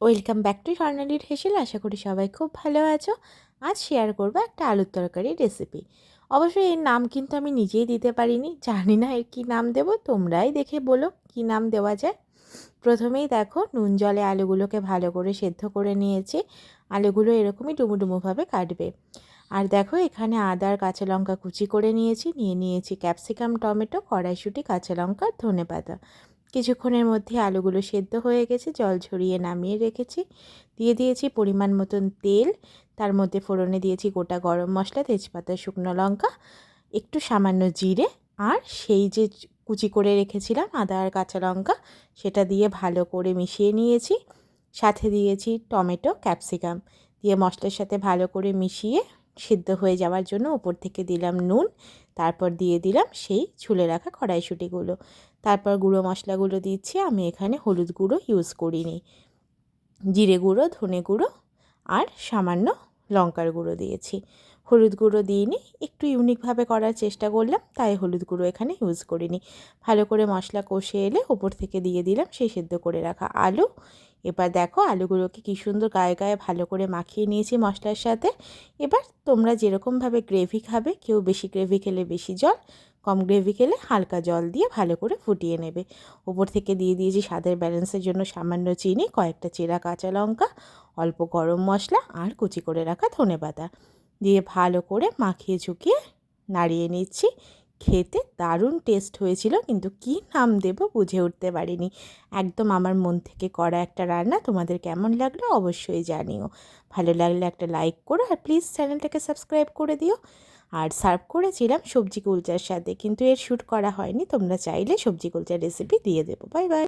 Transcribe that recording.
Welcome back to স্বর্ণালীর হেসেল। আশা করি সবাই খুব ভালো আছো। আজ শেয়ার করবো একটা আলুর তরকারি রেসিপি। অবশ্যই এর নাম কিন্তু আমি নিজেই দিতে পারিনি, জানি না এর কী নাম দেবো, তোমরাই দেখে বলো কী নাম দেওয়া যায়। প্রথমেই দেখো নুন জলে আলুগুলোকে ভালো করে সেদ্ধ করে নিয়েছি। আলুগুলো এরকমই ডুমুডুমুভাবে কাটবে। আর দেখো এখানে আদা আর কাঁচা লঙ্কা কুচি করে নিয়েছি ক্যাপসিকাম, টমেটো, কড়াইশুঁটি, কাঁচা লঙ্কা, ধনেপাতা। কিছুক্ষণের মধ্যে আলুগুলো সেদ্ধ হয়ে গেছে, জল ঝরিয়ে নামিয়ে রেখেছি। দিয়ে দিয়েছি পরিমাণ মতন তেল, তার মধ্যে ফোড়নে দিয়েছি গোটা গরম মশলা, তেজপাতা, শুকনো লঙ্কা, একটু সামান্য জিরে, আর সেই যে কুচি করে রেখেছিলাম আদা আর কাঁচা লঙ্কা, সেটা দিয়ে ভালো করে মিশিয়ে নিয়েছি। সাথে দিয়েছি টমেটো, ক্যাপসিকাম, দিয়ে মশলার সাথে ভালো করে মিশিয়ে সিদ্ধ হয়ে যাওয়ার জন্য ওপর থেকে দিলাম নুন। তারপর দিয়ে দিলাম সেই ছুলে রাখা কড়াইশুঁটিগুলো। তারপর গুঁড়ো মশলাগুলো দিচ্ছি। আমি এখানে হলুদ গুঁড়ো ইউজ করিনি, জিরে গুঁড়ো, ধনে গুঁড়ো আর সামান্য লঙ্কার গুঁড়ো দিয়েছি। হলুদ গুঁড়ো দিইনি, একটু ইউনিকভাবে করার চেষ্টা করলাম, তাই হলুদ গুঁড়ো এখানে ইউজ করিনি। ভালো করে মশলা কষে এলে ওপর থেকে দিয়ে দিলাম সেই সেদ্ধ করে রাখা আলু। এবার দেখো আলুগুলোকে কী সুন্দর গায়ে গায়ে ভালো করে মাখিয়ে নিয়েছি মশলার সাথে। এবার তোমরা যেরকমভাবে গ্রেভি খাবে, কেউ বেশি গ্রেভি খেলে বেশি জল, কম গ্রেভি খেলে হালকা জল দিয়ে ভালো করে ফুটিয়ে নেবে। ওপর থেকে দিয়ে দিয়েছি স্বাদের ব্যালেন্সের জন্য সামান্য চিনি, কয়েকটা চেরা কাঁচা লঙ্কা, অল্প গরম মশলা আর কুচি করে রাখা ধনেপাতা দিয়ে ভালো করে মাখিয়ে ঝুঁকিয়ে নাড়িয়ে নিচ্ছি। খেতে দারুণ টেস্ট হয়েছিল, কিন্তু কী নাম দেবো বুঝে উঠতে পারিনি। একদম আমার মন থেকে করা একটা রান্না। তোমাদের কেমন লাগলো অবশ্যই জানিও। ভালো লাগলে একটা লাইক করো, আর প্লিজ চ্যানেলটাকে সাবস্ক্রাইব করে দিও। আর সার্ভ করেছিলাম সবজি কুলচার সাথে, কিন্তু এর শ্যুট করা হয়নি। তোমরা চাইলে সবজি কুলচার রেসিপি দিয়ে দেবো। Bye bye.